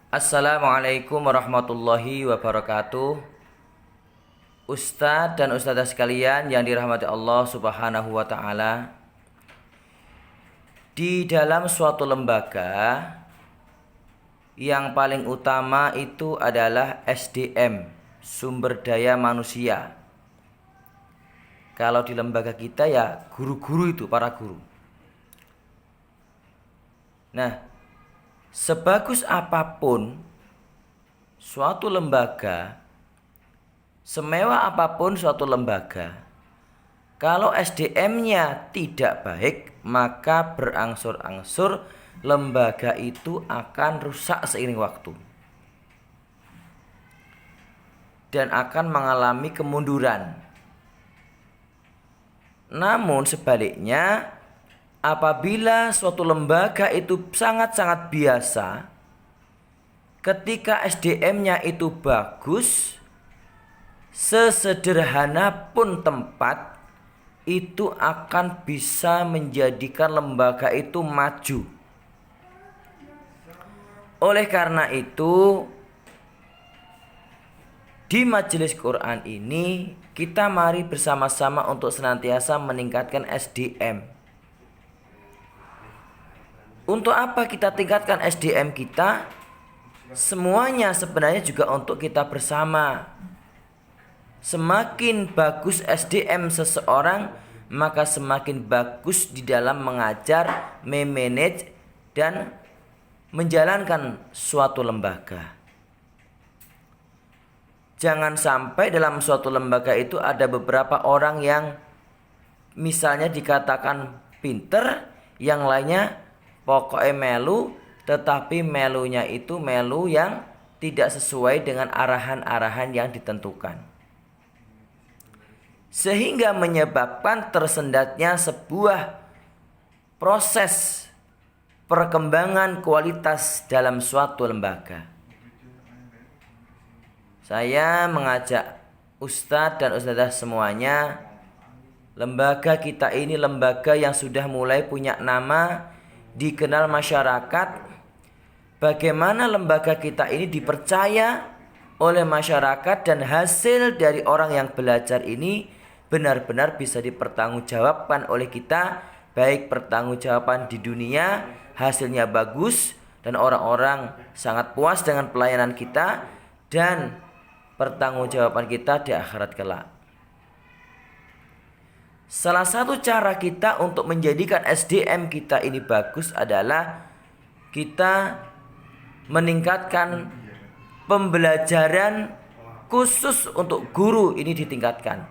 Assalamualaikum warahmatullahi wabarakatuh. Ustadz dan ustadzah sekalian yang dirahmati Allah Subhanahu wa taala. Di dalam suatu lembaga yang paling utama itu adalah SDM, sumber daya manusia. Kalau di lembaga kita ya guru-guru itu, para guru. Nah, sebagus apapun suatu lembaga, semewah apapun suatu lembaga, kalau SDM-nya tidak baik, maka berangsur-angsur lembaga itu akan rusak seiring waktu dan akan mengalami kemunduran. Namun sebaliknya, apabila suatu lembaga itu sangat-sangat biasa, ketika SDM-nya itu bagus, sesederhana pun tempat itu akan bisa menjadikan lembaga itu maju. Oleh karena itu, di majelis Quran ini kita mari bersama-sama untuk senantiasa meningkatkan SDM. Untuk apa kita tingkatkan SDM kita? Semuanya sebenarnya juga untuk kita bersama. Semakin bagus SDM seseorang, maka semakin bagus di dalam mengajar, memanage, dan menjalankan suatu lembaga. Jangan sampai dalam suatu lembaga itu ada beberapa orang yang misalnya dikatakan pinter, yang lainnya pokoknya melu, tetapi melunya itu melu yang tidak sesuai dengan arahan-arahan yang ditentukan. Sehingga menyebabkan tersendatnya sebuah proses perkembangan kualitas dalam suatu lembaga. Saya mengajak ustadz dan ustadzah semuanya, lembaga kita ini lembaga yang sudah mulai punya nama, dikenal masyarakat. Bagaimana lembaga kita ini dipercaya oleh masyarakat dan hasil dari orang yang belajar ini benar-benar bisa dipertanggungjawabkan oleh kita, baik pertanggungjawaban di dunia, hasilnya bagus dan orang-orang sangat puas dengan pelayanan kita, dan pertanggungjawaban kita di akhirat kelak. Salah satu cara kita untuk menjadikan SDM kita ini bagus adalah kita meningkatkan pembelajaran khusus untuk guru ini ditingkatkan,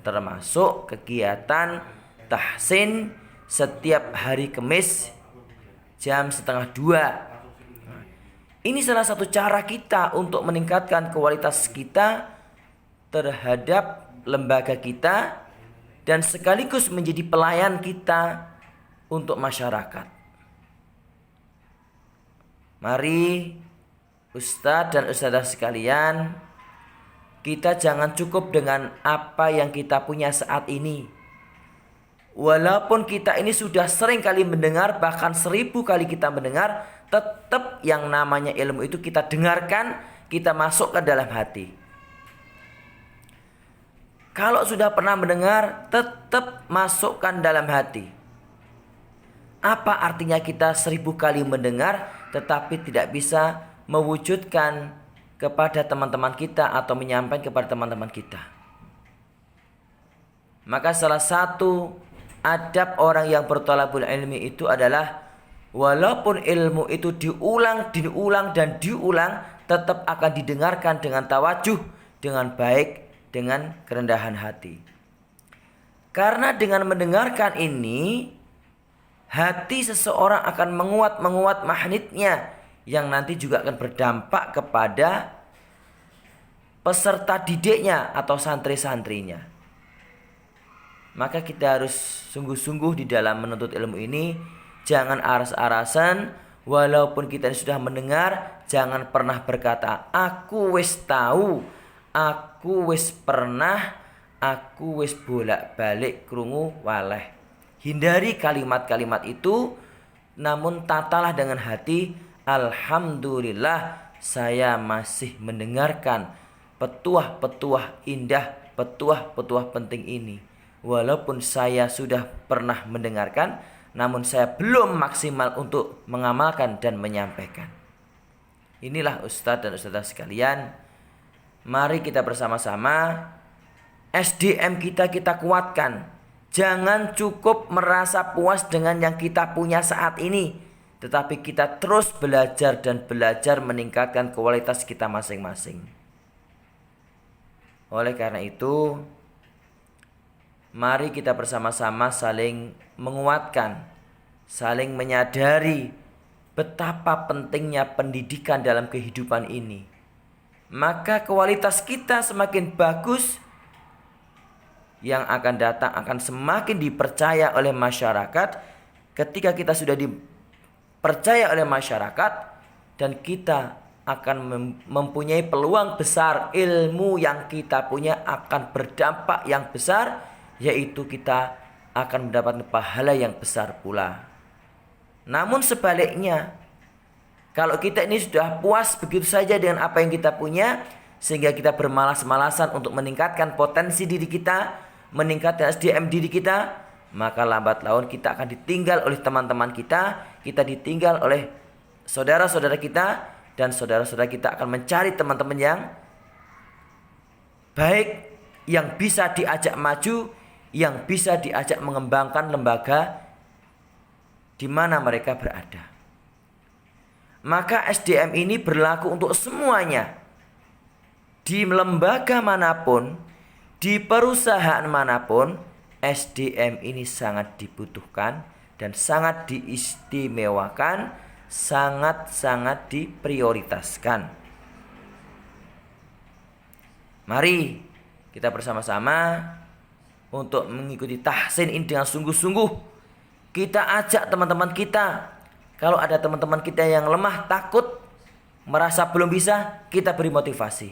termasuk kegiatan tahsin setiap hari Kamis jam 1:30. Ini salah satu cara kita untuk meningkatkan kualitas kita terhadap lembaga kita dan sekaligus menjadi pelayan kita untuk masyarakat. Mari ustadz dan ustadzah sekalian, kita jangan cukup dengan apa yang kita punya saat ini. Walaupun kita ini sudah sering kali mendengar, bahkan 1000 kali kita mendengar, tetap yang namanya ilmu itu kita dengarkan, kita masukkan dalam hati. Kalau sudah pernah mendengar, tetap masukkan dalam hati. Apa artinya kita 1000 kali mendengar tetapi tidak bisa mewujudkan kepada teman-teman kita atau menyampaikan kepada teman-teman kita? Maka salah satu adab orang yang berthalabul ilmi itu adalah walaupun ilmu itu diulang dan diulang, tetap akan didengarkan dengan tawajuh, dengan baik, dengan kerendahan hati. Karena dengan mendengarkan ini, hati seseorang akan menguat magnetnya, yang nanti juga akan berdampak kepada peserta didiknya atau santri-santrinya. Maka kita harus sungguh-sungguh di dalam menuntut ilmu ini. Jangan aras-arasan. Walaupun kita sudah mendengar, jangan pernah berkata aku wis tahu, aku wis pernah, aku wis bolak-balik krungu waleh. Hindari kalimat-kalimat itu, namun tatalah dengan hati, alhamdulillah saya masih mendengarkan petuah-petuah indah, petuah-petuah penting ini. Walaupun saya sudah pernah mendengarkan, namun saya belum maksimal untuk mengamalkan dan menyampaikan. Inilah Ustadz dan Ustadzah sekalian, mari kita bersama-sama SDM kita kuatkan. Jangan cukup merasa puas dengan yang kita punya saat ini, tetapi kita terus belajar dan belajar meningkatkan kualitas kita masing-masing. Oleh karena itu, mari kita bersama-sama saling menguatkan, saling menyadari betapa pentingnya pendidikan dalam kehidupan ini. Maka kualitas kita semakin bagus, yang akan datang akan semakin dipercaya oleh masyarakat. Ketika kita sudah dipercaya oleh masyarakat dan kita akan mempunyai peluang besar, ilmu yang kita punya akan berdampak yang besar, yaitu kita akan mendapatkan pahala yang besar pula. Namun sebaliknya, kalau kita ini sudah puas begitu saja dengan apa yang kita punya, sehingga kita bermalas-malasan untuk meningkatkan potensi diri kita, meningkatkan SDM diri kita, maka lambat laun kita akan ditinggal oleh teman-teman kita ditinggal oleh saudara-saudara kita, dan saudara-saudara kita akan mencari teman-teman yang baik, yang bisa diajak maju, yang bisa diajak mengembangkan lembaga di mana mereka berada. Maka SDM ini berlaku untuk semuanya. Di lembaga manapun, di perusahaan manapun, SDM ini sangat dibutuhkan dan sangat diistimewakan, sangat-sangat diprioritaskan. Mari kita bersama-sama untuk mengikuti tahsin ini dengan sungguh-sungguh. Kita ajak teman-teman kita. Kalau ada teman-teman kita yang lemah, takut, merasa belum bisa, kita beri motivasi.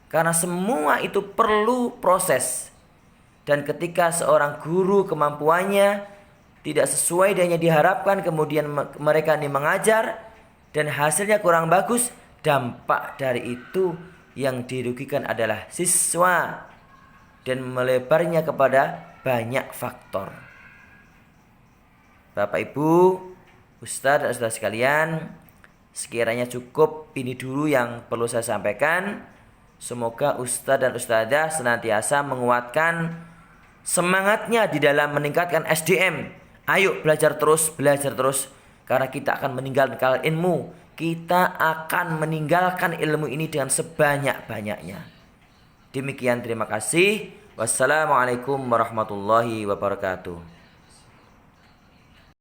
Karena semua itu perlu proses. Dan ketika seorang guru kemampuannya tidak sesuai dengan yang diharapkan, kemudian mereka ini mengajar dan hasilnya kurang bagus, dampak dari itu yang dirugikan adalah siswa dan melebarnya kepada banyak faktor. Bapak Ibu, Ustadz dan Ustadz sekalian, sekiranya cukup ini dulu yang perlu saya sampaikan. Semoga Ustadz dan Ustadzah senantiasa menguatkan semangatnya di dalam meningkatkan SDM. Ayo belajar terus. Karena kita akan meninggalkan ilmu. Kita akan meninggalkan ilmu ini dengan sebanyak-banyaknya. Demikian, terima kasih. Wassalamualaikum warahmatullahi wabarakatuh.